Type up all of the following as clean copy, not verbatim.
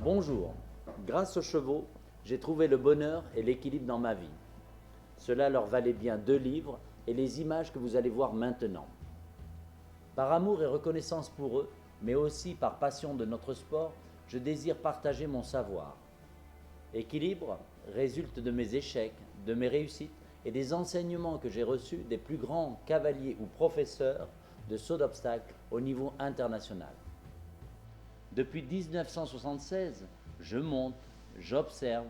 Bonjour, grâce aux chevaux, j'ai trouvé le bonheur et l'équilibre dans ma vie. Cela leur valait bien 2 livres et les images que vous allez voir maintenant. Par amour et reconnaissance pour eux, mais aussi par passion de notre sport, je désire partager mon savoir. Équilibre résulte de mes échecs, de mes réussites et des enseignements que j'ai reçus des plus grands cavaliers ou professeurs de saut d'obstacle au niveau international. Depuis 1976, je monte, j'observe,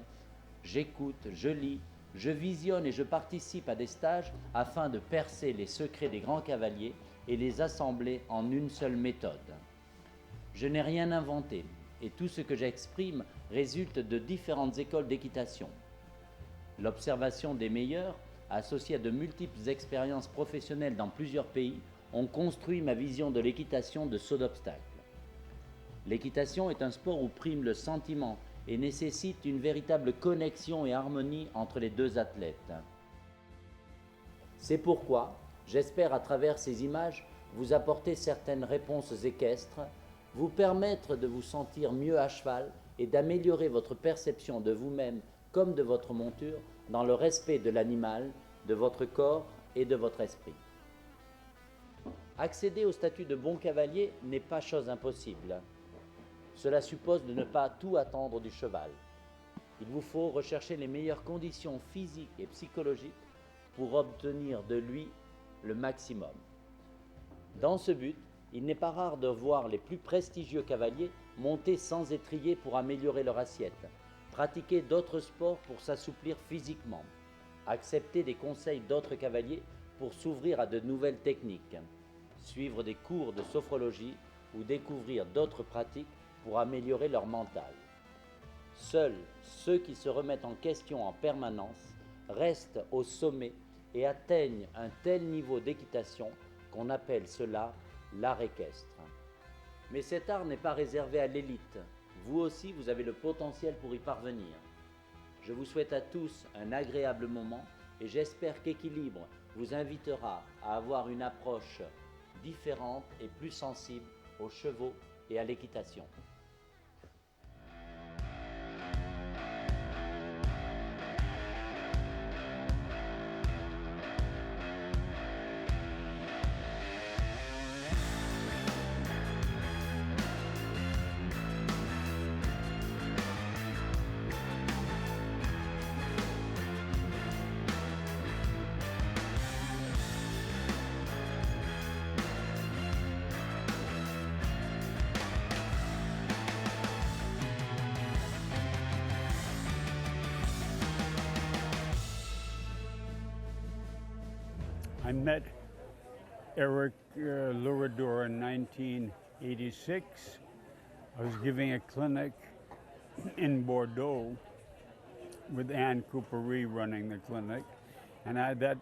j'écoute, je lis, je visionne et je participe à des stages afin de percer les secrets des grands cavaliers et les assembler en une seule méthode. Je n'ai rien inventé et tout ce que j'exprime résulte de différentes écoles d'équitation. L'observation des meilleurs, associée à de multiples expériences professionnelles dans plusieurs pays, ont construit ma vision de l'équitation de saut d'obstacle. L'équitation est un sport où prime le sentiment et nécessite une véritable connexion et harmonie entre les deux athlètes. C'est pourquoi j'espère à travers ces images vous apporter certaines réponses équestres, vous permettre de vous sentir mieux à cheval et d'améliorer votre perception de vous-même comme de votre monture dans le respect de l'animal, de votre corps et de votre esprit. Accéder au statut de bon cavalier n'est pas chose impossible. Cela suppose de ne pas tout attendre du cheval. Il vous faut rechercher les meilleures conditions physiques et psychologiques pour obtenir de lui le maximum. Dans ce but, il n'est pas rare de voir les plus prestigieux cavaliers monter sans étrier pour améliorer leur assiette, pratiquer d'autres sports pour s'assouplir physiquement, accepter des conseils d'autres cavaliers pour s'ouvrir à de nouvelles techniques, suivre des cours de sophrologie ou découvrir d'autres pratiques pour améliorer leur mental. Seuls ceux qui se remettent en question en permanence restent au sommet et atteignent un tel niveau d'équitation qu'on appelle cela l'art équestre. Mais cet art n'est pas réservé à l'élite. Vous aussi, vous avez le potentiel pour y parvenir. Je vous souhaite à tous un agréable moment et j'espère qu'Équilibre vous invitera à avoir une approche différente et plus sensible aux chevaux et à l'équitation. I met Eric Lurador in 1986. I was giving a clinic in Bordeaux with Anne Coupery running the clinic. And that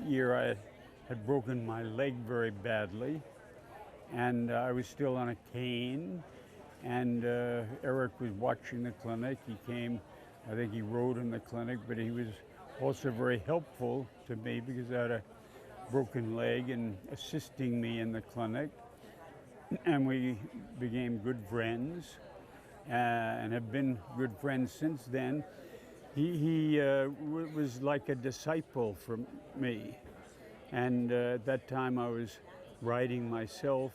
year I had broken my leg very badly. And I was still on a cane. And Eric was watching the clinic. He came, I think he rode in the clinic, but he was also very helpful to me because I had a broken leg and assisting me in the clinic. And we became good friends and have been good friends since then. He was like a disciple for me. And at that time I was riding myself,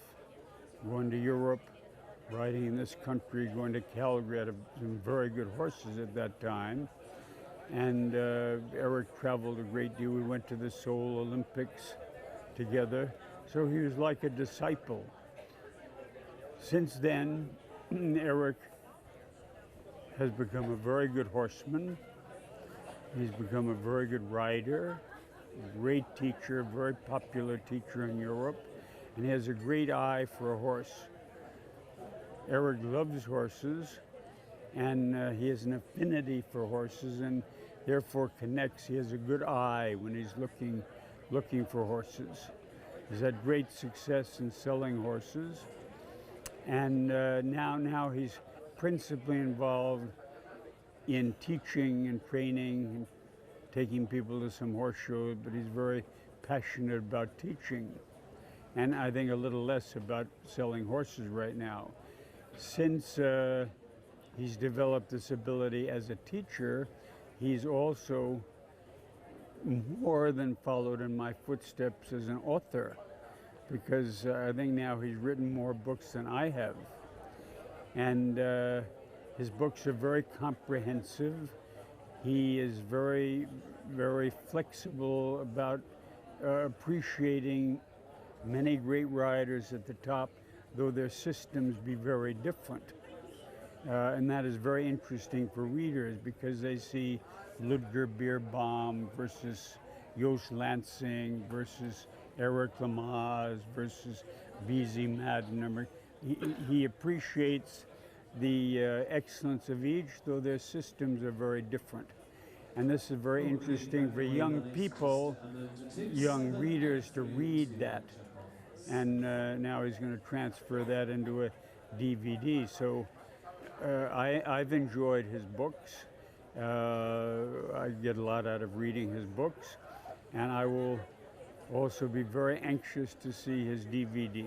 going to Europe, riding in this country, going to Calgary. I had some very good horses at that time. And Eric traveled a great deal. We went to the Seoul Olympics together. So he was like a disciple. Since then, Eric has become a very good horseman. He's become a very good rider, great teacher, very popular teacher in Europe, and he has a great eye for a horse. Eric loves horses, and he has an affinity for horses, and therefore connects. He has a good eye when he's looking for horses. He's had great success in selling horses, and now he's principally involved in teaching and training and taking people to some horse shows, but he's very passionate about teaching, and I think a little less about selling horses right now. Since he's developed this ability as a teacher, he's also more than followed in my footsteps as an author, because I think now he's written more books than I have. And his books are very comprehensive. He is very, very flexible about appreciating many great riders at the top, though their systems be very different. And that is very interesting for readers, because they see Ludger Beerbaum versus Joost Lansing versus Eric Lamaze versus B.Z. Madden. He appreciates the excellence of each, though their systems are very different. And this is very interesting for young people, young readers, to read that. And now he's going to transfer that into a DVD. So I've enjoyed his books. I get a lot out of reading his books, and I will also be very anxious to see his DVD.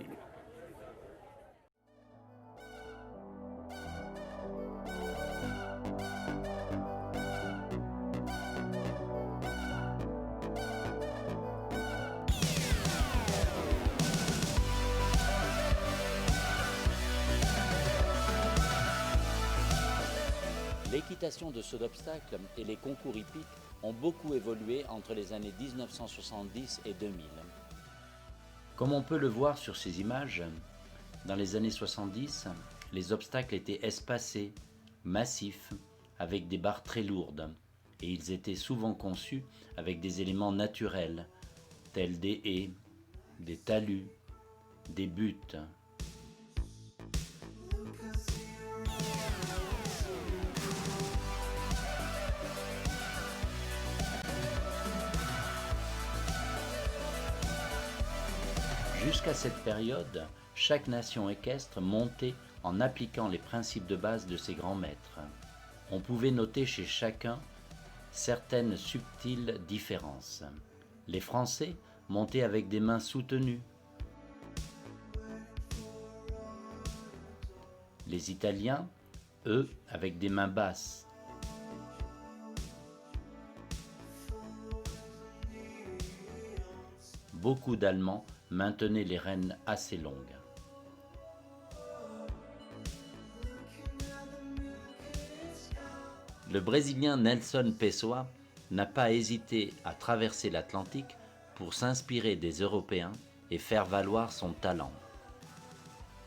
L'équitation de saut d'obstacles et les concours hippiques ont beaucoup évolué entre les années 1970 et 2000. Comme on peut le voir sur ces images, dans les années 70, les obstacles étaient espacés, massifs, avec des barres très lourdes, et ils étaient souvent conçus avec des éléments naturels, tels des haies, des talus, des buttes. Jusqu'à cette période, chaque nation équestre montait en appliquant les principes de base de ses grands maîtres. On pouvait noter chez chacun certaines subtiles différences. Les Français montaient avec des mains soutenues. Les Italiens, eux, avec des mains basses. Beaucoup d'Allemands maintenaient les rênes assez longues. Le Brésilien Nelson Pessoa n'a pas hésité à traverser l'Atlantique pour s'inspirer des Européens et faire valoir son talent.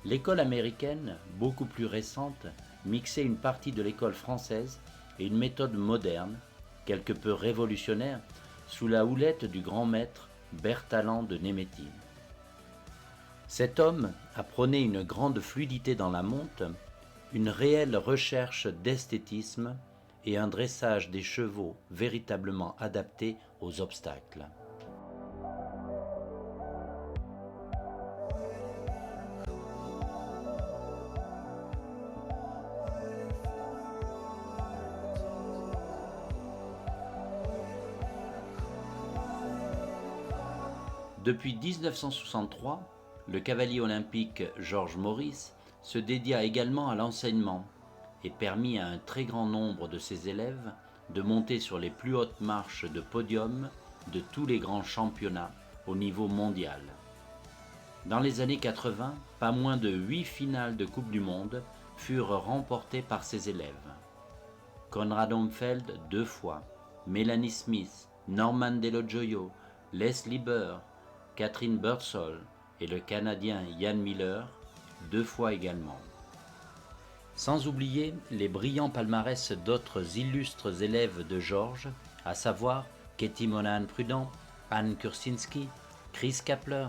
L'école américaine, beaucoup plus récente, mixait une partie de l'école française et une méthode moderne, quelque peu révolutionnaire, sous la houlette du grand maître Bertalan de Néméthine. Cet homme a prôné une grande fluidité dans la monte, une réelle recherche d'esthétisme et un dressage des chevaux véritablement adapté aux obstacles. Depuis 1963, le cavalier olympique Georges Maurice se dédia également à l'enseignement et permit à un très grand nombre de ses élèves de monter sur les plus hautes marches de podium de tous les grands championnats au niveau mondial. Dans les années 80, pas moins de 8 finales de Coupe du Monde furent remportées par ses élèves. Konrad Homfeld 2 fois, Melanie Smith, Norman Dello-Gioio, Leslie Burr, Catherine Birdsall et le Canadien Ian Miller 2 fois également. Sans oublier les brillants palmarès d'autres illustres élèves de Georges, à savoir Katie Monahan-Prudent, Anne Kursinski, Chris Kapler,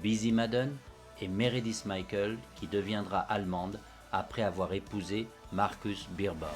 Busy Madden et Meredith Michael, qui deviendra allemande après avoir épousé Marcus Beerbaum.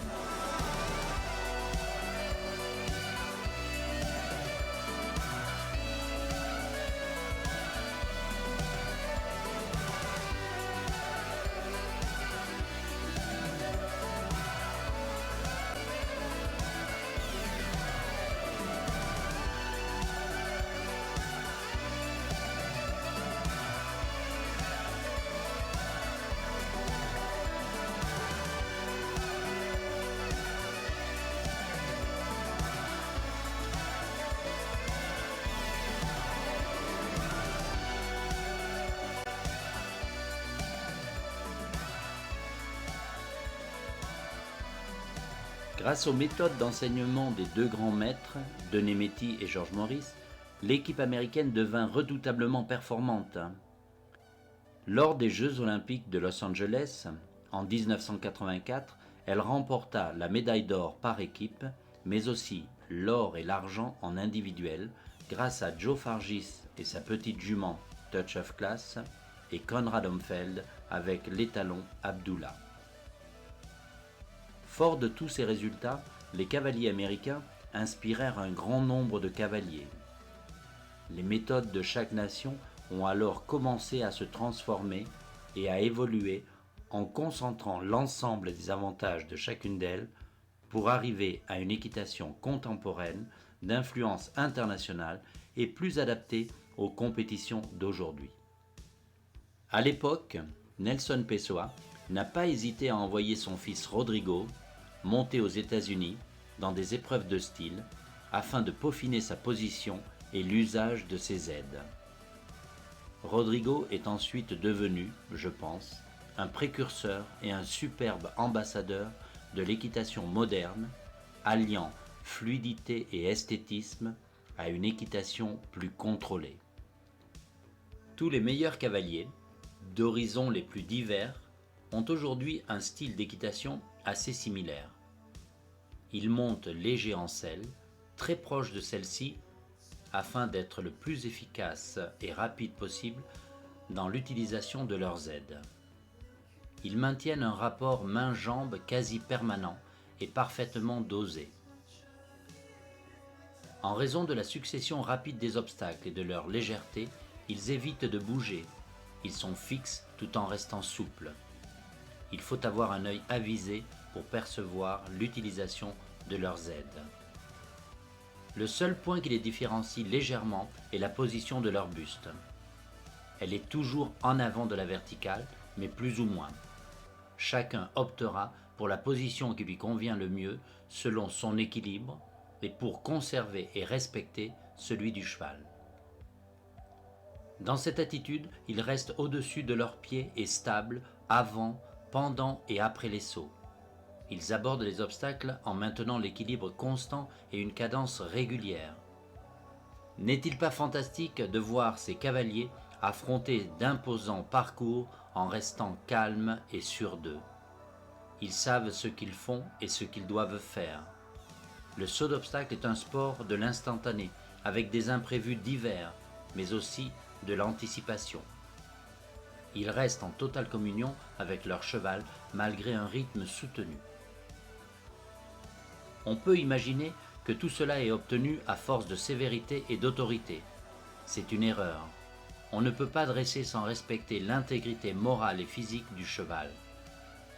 Grâce aux méthodes d'enseignement des 2 grands maîtres, Denis Méty et George Morris, l'équipe américaine devint redoutablement performante. Lors des Jeux olympiques de Los Angeles, en 1984, elle remporta la médaille d'or par équipe, mais aussi l'or et l'argent en individuel, grâce à Joe Fargis et sa petite jument Touch of Class, et Conrad Homfeld avec l'étalon Abdullah. Fort de tous ces résultats, les cavaliers américains inspirèrent un grand nombre de cavaliers. Les méthodes de chaque nation ont alors commencé à se transformer et à évoluer en concentrant l'ensemble des avantages de chacune d'elles pour arriver à une équitation contemporaine d'influence internationale et plus adaptée aux compétitions d'aujourd'hui. À l'époque, Nelson Pessoa n'a pas hésité à envoyer son fils Rodrigo monter aux États-Unis dans des épreuves de style afin de peaufiner sa position et l'usage de ses aides. Rodrigo est ensuite devenu, je pense, un précurseur et un superbe ambassadeur de l'équitation moderne, alliant fluidité et esthétisme à une équitation plus contrôlée. Tous les meilleurs cavaliers, d'horizons les plus divers, ont aujourd'hui un style d'équitation assez similaire. Ils montent léger en selle, très proche de celle-ci, afin d'être le plus efficace et rapide possible dans l'utilisation de leurs aides. Ils maintiennent un rapport main-jambe quasi permanent et parfaitement dosé. En raison de la succession rapide des obstacles et de leur légèreté, ils évitent de bouger. Ils sont fixes tout en restant souples. Il faut avoir un œil avisé pour percevoir l'utilisation de leurs aides. Le seul point qui les différencie légèrement est la position de leur buste. Elle est toujours en avant de la verticale, mais plus ou moins. Chacun optera pour la position qui lui convient le mieux selon son équilibre et pour conserver et respecter celui du cheval. Dans cette attitude, ils restent au-dessus de leurs pieds et stables avant, pendant et après les sauts. Ils abordent les obstacles en maintenant l'équilibre constant et une cadence régulière. N'est-il pas fantastique de voir ces cavaliers affronter d'imposants parcours en restant calmes et sûrs d'eux? Ils savent ce qu'ils font et ce qu'ils doivent faire. Le saut d'obstacle est un sport de l'instantané, avec des imprévus divers, mais aussi de l'anticipation. Ils restent en totale communion avec leur cheval malgré un rythme soutenu. On peut imaginer que tout cela est obtenu à force de sévérité et d'autorité. C'est une erreur. On ne peut pas dresser sans respecter l'intégrité morale et physique du cheval.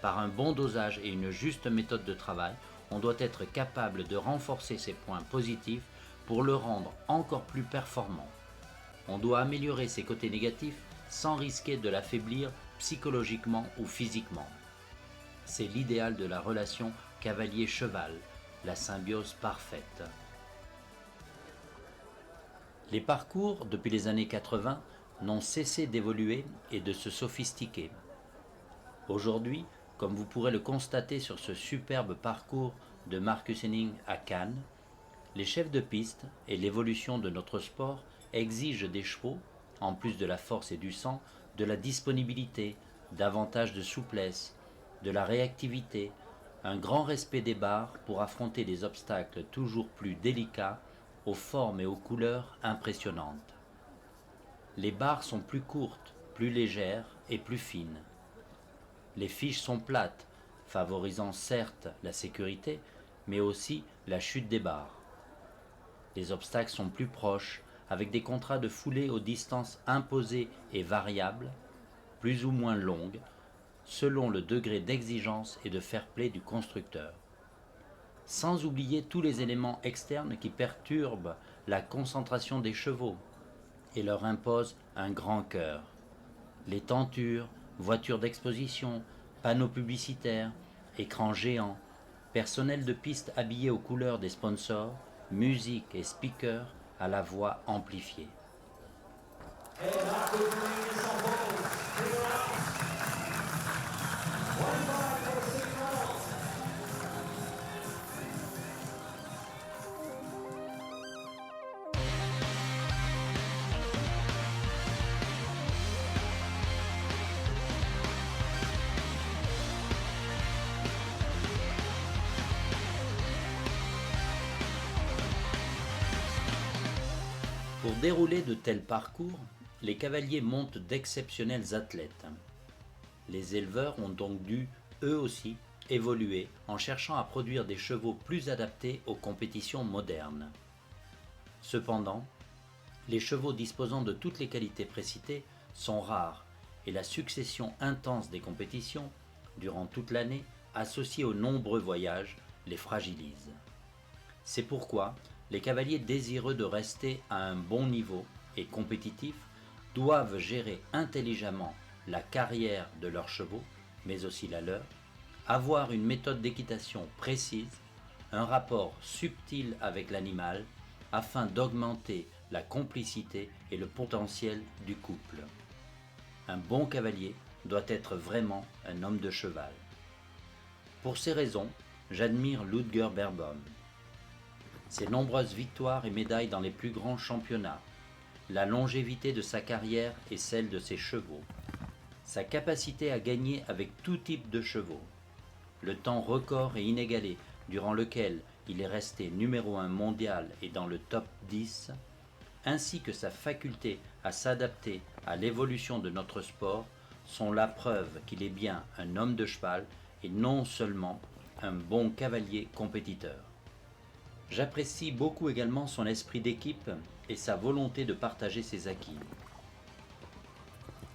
Par un bon dosage et une juste méthode de travail, on doit être capable de renforcer ses points positifs pour le rendre encore plus performant. On doit améliorer ses côtés négatifs sans risquer de l'affaiblir psychologiquement ou physiquement. C'est l'idéal de la relation cavalier-cheval, la symbiose parfaite. Les parcours, depuis les années 80, n'ont cessé d'évoluer et de se sophistiquer. Aujourd'hui, comme vous pourrez le constater sur ce superbe parcours de Marcus Henning à Cannes, les chefs de piste et l'évolution de notre sport exigent des chevaux, en plus de la force et du sang, de la disponibilité, davantage de souplesse, de la réactivité, un grand respect des barres pour affronter des obstacles toujours plus délicats, aux formes et aux couleurs impressionnantes. Les barres sont plus courtes, plus légères et plus fines. Les fiches sont plates, favorisant certes la sécurité, mais aussi la chute des barres. Les obstacles sont plus proches, avec des contrats de foulée aux distances imposées et variables, plus ou moins longues, selon le degré d'exigence et de fair-play du constructeur. Sans oublier tous les éléments externes qui perturbent la concentration des chevaux et leur imposent un grand cœur. Les tentures, voitures d'exposition, panneaux publicitaires, écrans géants, personnel de piste habillé aux couleurs des sponsors, musique et speakers à la voix amplifiée. Pour dérouler de tels parcours, les cavaliers montent d'exceptionnels athlètes. Les éleveurs ont donc dû, eux aussi, évoluer en cherchant à produire des chevaux plus adaptés aux compétitions modernes. Cependant, les chevaux disposant de toutes les qualités précitées sont rares et la succession intense des compétitions, durant toute l'année, associée aux nombreux voyages, les fragilise. C'est pourquoi les cavaliers désireux de rester à un bon niveau et compétitifs doivent gérer intelligemment la carrière de leurs chevaux, mais aussi la leur, avoir une méthode d'équitation précise, un rapport subtil avec l'animal, afin d'augmenter la complicité et le potentiel du couple. Un bon cavalier doit être vraiment un homme de cheval. Pour ces raisons, j'admire Ludger Beerbohm. Ses nombreuses victoires et médailles dans les plus grands championnats, la longévité de sa carrière et celle de ses chevaux, sa capacité à gagner avec tout type de chevaux, le temps record et inégalé durant lequel il est resté numéro 1 mondial et dans le top 10, ainsi que sa faculté à s'adapter à l'évolution de notre sport sont la preuve qu'il est bien un homme de cheval et non seulement un bon cavalier compétiteur. J'apprécie beaucoup également son esprit d'équipe et sa volonté de partager ses acquis.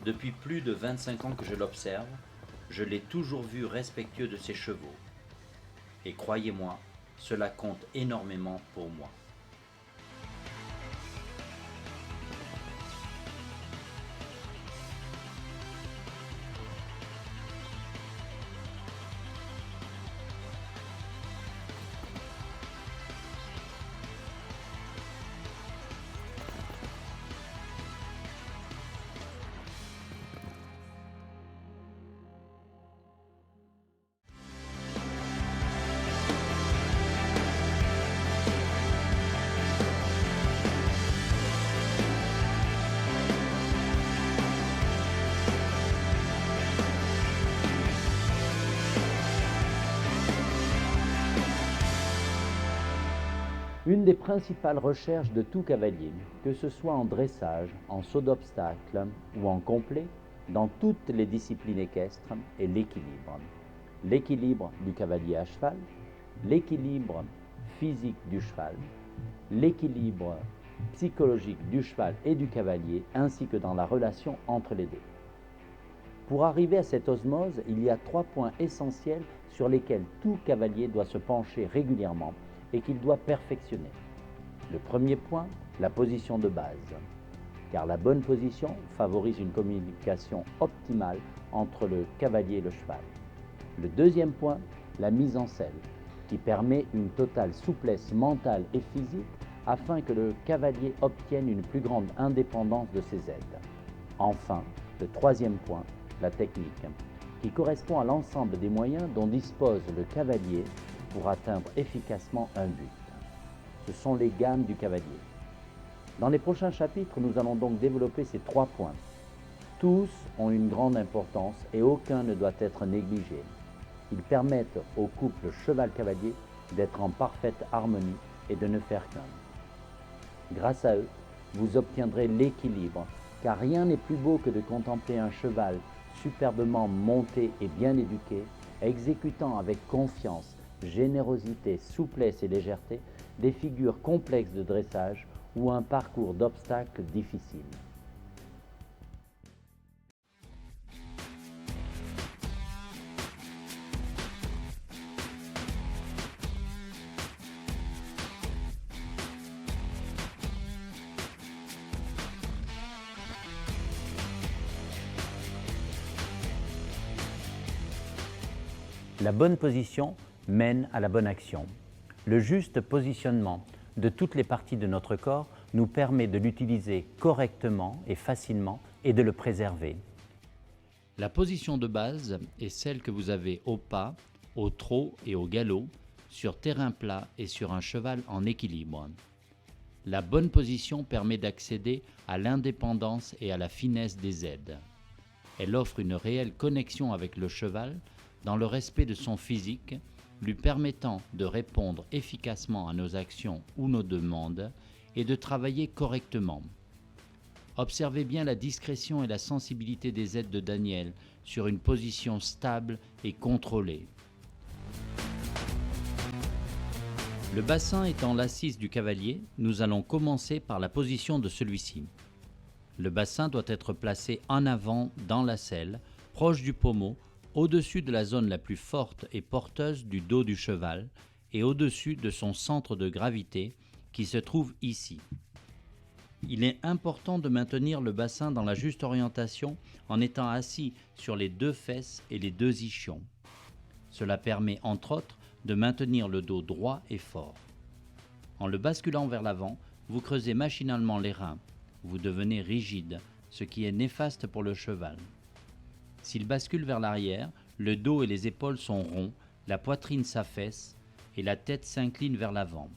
Depuis plus de 25 ans que je l'observe, je l'ai toujours vu respectueux de ses chevaux. Et croyez-moi, cela compte énormément pour moi. Une des principales recherches de tout cavalier, que ce soit en dressage, en saut d'obstacle ou en complet, dans toutes les disciplines équestres, est l'équilibre. L'équilibre du cavalier à cheval, l'équilibre physique du cheval, l'équilibre psychologique du cheval et du cavalier, ainsi que dans la relation entre les deux. Pour arriver à cette osmose, il y a 3 points essentiels sur lesquels tout cavalier doit se pencher régulièrement et qu'il doit perfectionner. Le premier point, la position de base, car la bonne position favorise une communication optimale entre le cavalier et le cheval. Le deuxième point, la mise en selle, qui permet une totale souplesse mentale et physique afin que le cavalier obtienne une plus grande indépendance de ses aides. Enfin, le troisième point, la technique, qui correspond à l'ensemble des moyens dont dispose le cavalier pour atteindre efficacement un but. Ce sont les gammes du cavalier. Dans les prochains chapitres, nous allons donc développer ces 3 points. Tous ont une grande importance et aucun ne doit être négligé. Ils permettent au couple cheval-cavalier d'être en parfaite harmonie et de ne faire qu'un. Grâce à eux, vous obtiendrez l'équilibre, car rien n'est plus beau que de contempler un cheval superbement monté et bien éduqué, exécutant avec confiance, générosité, souplesse et légèreté des figures complexes de dressage ou un parcours d'obstacles difficiles. La bonne position mène à la bonne action. Le juste positionnement de toutes les parties de notre corps nous permet de l'utiliser correctement et facilement et de le préserver. La position de base est celle que vous avez au pas, au trot et au galop, sur terrain plat et sur un cheval en équilibre. La bonne position permet d'accéder à l'indépendance et à la finesse des aides. Elle offre une réelle connexion avec le cheval dans le respect de son physique, lui permettant de répondre efficacement à nos actions ou nos demandes et de travailler correctement. Observez bien la discrétion et la sensibilité des aides de Daniel sur une position stable et contrôlée. Le bassin étant l'assise du cavalier, nous allons commencer par la position de celui-ci. Le bassin doit être placé en avant dans la selle, proche du pommeau, au-dessus de la zone la plus forte et porteuse du dos du cheval et au-dessus de son centre de gravité qui se trouve ici. Il est important de maintenir le bassin dans la juste orientation en étant assis sur les deux fesses et les deux ischions. Cela permet entre autres de maintenir le dos droit et fort. En le basculant vers l'avant, vous creusez machinalement les reins, vous devenez rigide, ce qui est néfaste pour le cheval. S'il bascule vers l'arrière, le dos et les épaules sont ronds, la poitrine s'affaisse et la tête s'incline vers l'avant.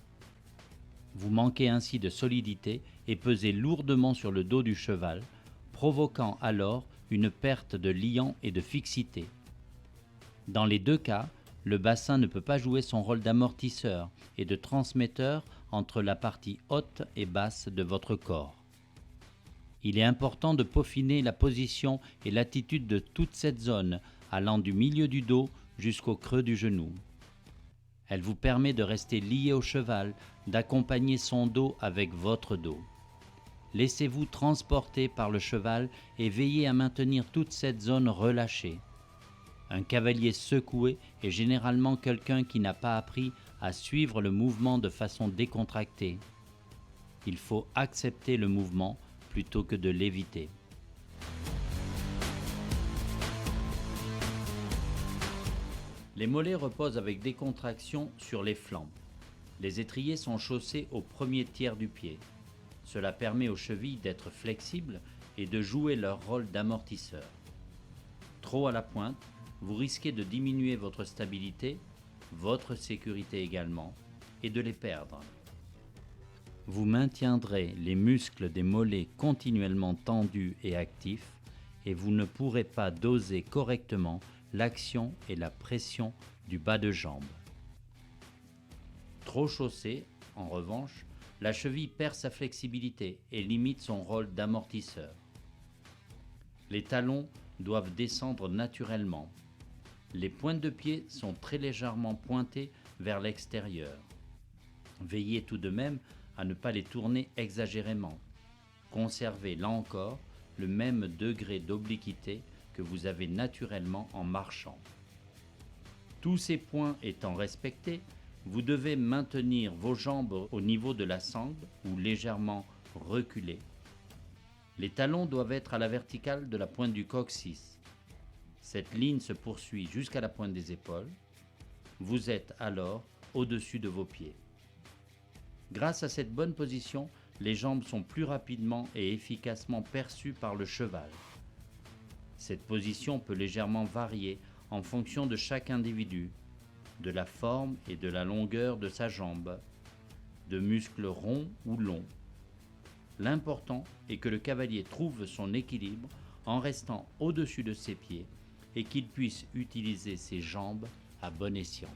Vous manquez ainsi de solidité et pesez lourdement sur le dos du cheval, provoquant alors une perte de liant et de fixité. Dans les deux cas, le bassin ne peut pas jouer son rôle d'amortisseur et de transmetteur entre la partie haute et basse de votre corps. Il est important de peaufiner la position et l'attitude de toute cette zone, allant du milieu du dos jusqu'au creux du genou. Elle vous permet de rester lié au cheval, d'accompagner son dos avec votre dos. Laissez-vous transporter par le cheval et veillez à maintenir toute cette zone relâchée. Un cavalier secoué est généralement quelqu'un qui n'a pas appris à suivre le mouvement de façon décontractée. Il faut accepter le mouvement plutôt que de l'éviter. Les mollets reposent avec décontraction sur les flancs. Les étriers sont chaussés au premier tiers du pied. Cela permet aux chevilles d'être flexibles et de jouer leur rôle d'amortisseur. Trop à la pointe, vous risquez de diminuer votre stabilité, votre sécurité également, et de les perdre. Vous maintiendrez les muscles des mollets continuellement tendus et actifs et vous ne pourrez pas doser correctement l'action et la pression du bas de jambe. Trop chaussée, en revanche, la cheville perd sa flexibilité et limite son rôle d'amortisseur. Les talons doivent descendre naturellement. Les pointes de pied sont très légèrement pointées vers l'extérieur. Veillez tout de même à ne pas les tourner exagérément. Conservez là encore le même degré d'obliquité que vous avez naturellement en marchant. Tous ces points étant respectés, vous devez maintenir vos jambes au niveau de la sangle ou légèrement reculées. Les talons doivent être à la verticale de la pointe du coccyx. Cette ligne se poursuit jusqu'à la pointe des épaules. Vous êtes alors au-dessus de vos pieds. Grâce à cette bonne position, les jambes sont plus rapidement et efficacement perçues par le cheval. Cette position peut légèrement varier en fonction de chaque individu, de la forme et de la longueur de sa jambe, de muscles ronds ou longs. L'important est que le cavalier trouve son équilibre en restant au-dessus de ses pieds et qu'il puisse utiliser ses jambes à bon escient.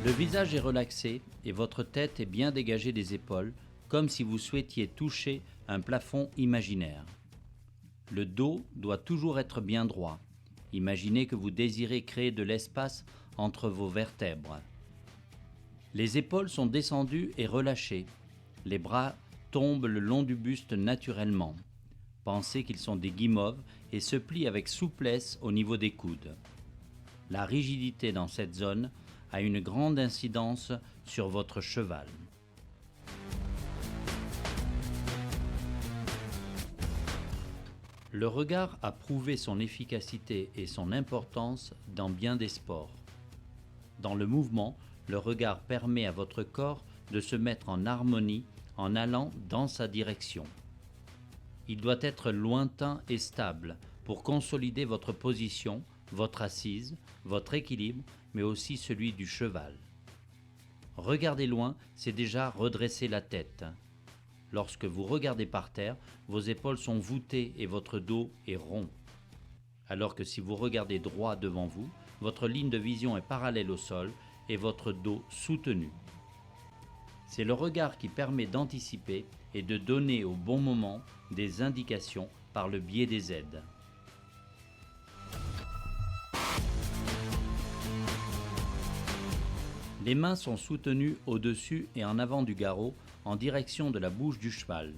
Le visage est relaxé et votre tête est bien dégagée des épaules, comme si vous souhaitiez toucher un plafond imaginaire. Le dos doit toujours être bien droit. Imaginez que vous désirez créer de l'espace entre vos vertèbres. Les épaules sont descendues et relâchées. Les bras tombent le long du buste naturellement. Pensez qu'ils sont des guimauves et se plient avec souplesse au niveau des coudes. La rigidité dans cette zone a une grande incidence sur votre cheval. Le regard a prouvé son efficacité et son importance dans bien des sports. Dans le mouvement, le regard permet à votre corps de se mettre en harmonie en allant dans sa direction. Il doit être lointain et stable pour consolider votre position, votre assise, votre équilibre, mais aussi celui du cheval. Regarder loin, c'est déjà redresser la tête. Lorsque vous regardez par terre, vos épaules sont voûtées et votre dos est rond. Alors que si vous regardez droit devant vous, votre ligne de vision est parallèle au sol et votre dos soutenu. C'est le regard qui permet d'anticiper et de donner au bon moment des indications par le biais des aides. Les mains sont soutenues au-dessus et en avant du garrot en direction de la bouche du cheval.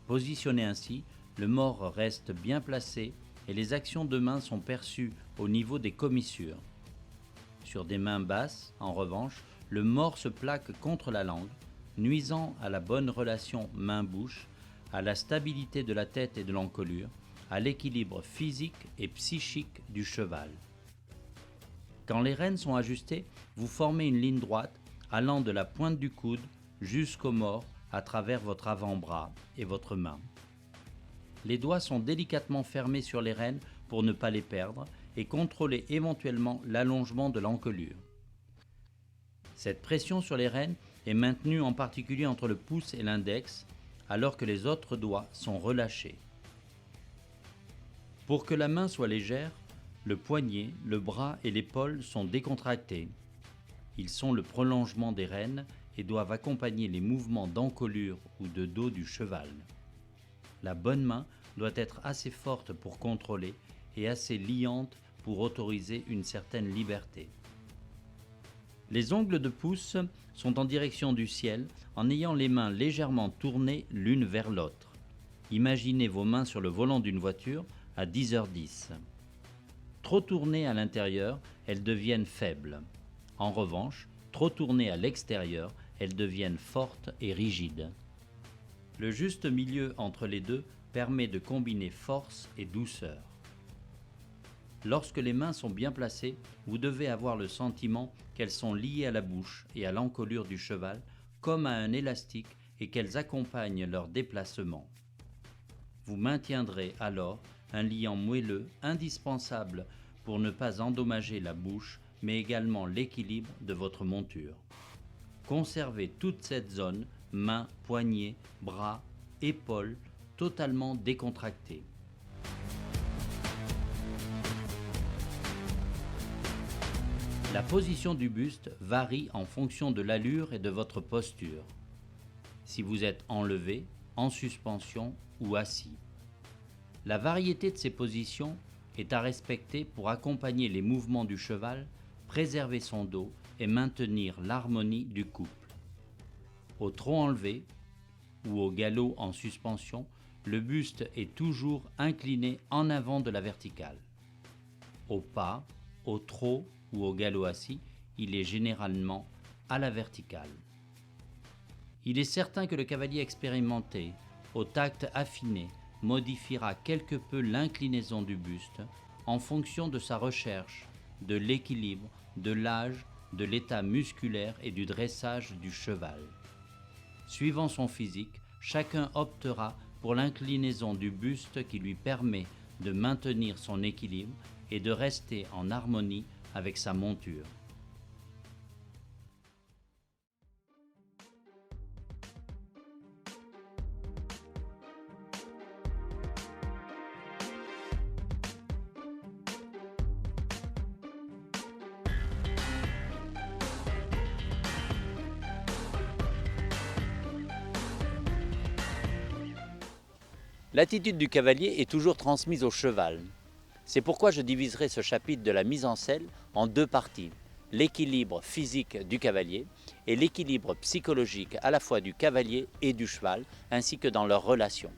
Positionné ainsi, le mors reste bien placé et les actions de main sont perçues au niveau des commissures. Sur des mains basses, en revanche, le mors se plaque contre la langue, nuisant à la bonne relation main-bouche, à la stabilité de la tête et de l'encolure, à l'équilibre physique et psychique du cheval. Quand les rênes sont ajustées, vous formez une ligne droite allant de la pointe du coude jusqu'au mors à travers votre avant-bras et votre main. Les doigts sont délicatement fermés sur les rênes pour ne pas les perdre et contrôler éventuellement l'allongement de l'encolure. Cette pression sur les rênes est maintenue en particulier entre le pouce et l'index, alors que les autres doigts sont relâchés. Pour que la main soit légère, le poignet, le bras et l'épaule sont décontractés. Ils sont le prolongement des rênes et doivent accompagner les mouvements d'encolure ou de dos du cheval. La bonne main doit être assez forte pour contrôler et assez liante pour autoriser une certaine liberté. Les ongles de pouce sont en direction du ciel en ayant les mains légèrement tournées l'une vers l'autre. Imaginez vos mains sur le volant d'une voiture à 10h10. Trop tournées à l'intérieur, elles deviennent faibles. En revanche, trop tournées à l'extérieur, elles deviennent fortes et rigides. Le juste milieu entre les deux permet de combiner force et douceur. Lorsque les mains sont bien placées, vous devez avoir le sentiment qu'elles sont liées à la bouche et à l'encolure du cheval, comme à un élastique, et qu'elles accompagnent leur déplacement. Vous maintiendrez alors un liant moelleux indispensable pour ne pas endommager la bouche, mais également l'équilibre de votre monture. Conservez toute cette zone, mains, poignets, bras, épaules, totalement décontractées. La position du buste varie en fonction de l'allure et de votre posture. Si vous êtes enlevé, en suspension ou assis. La variété de ces positions est à respecter pour accompagner les mouvements du cheval, préserver son dos et maintenir l'harmonie du couple. Au trot enlevé ou au galop en suspension, le buste est toujours incliné en avant de la verticale. Au pas, au trot ou au galop assis, il est généralement à la verticale. Il est certain que le cavalier expérimenté, au tact affiné, modifiera quelque peu l'inclinaison du buste en fonction de sa recherche, de l'équilibre, de l'âge, de l'état musculaire et du dressage du cheval. Suivant son physique, chacun optera pour l'inclinaison du buste qui lui permet de maintenir son équilibre et de rester en harmonie avec sa monture. L'attitude du cavalier est toujours transmise au cheval. C'est pourquoi je diviserai ce chapitre de la mise en selle en deux parties. L'équilibre physique du cavalier et l'équilibre psychologique à la fois du cavalier et du cheval, ainsi que dans leurs relations.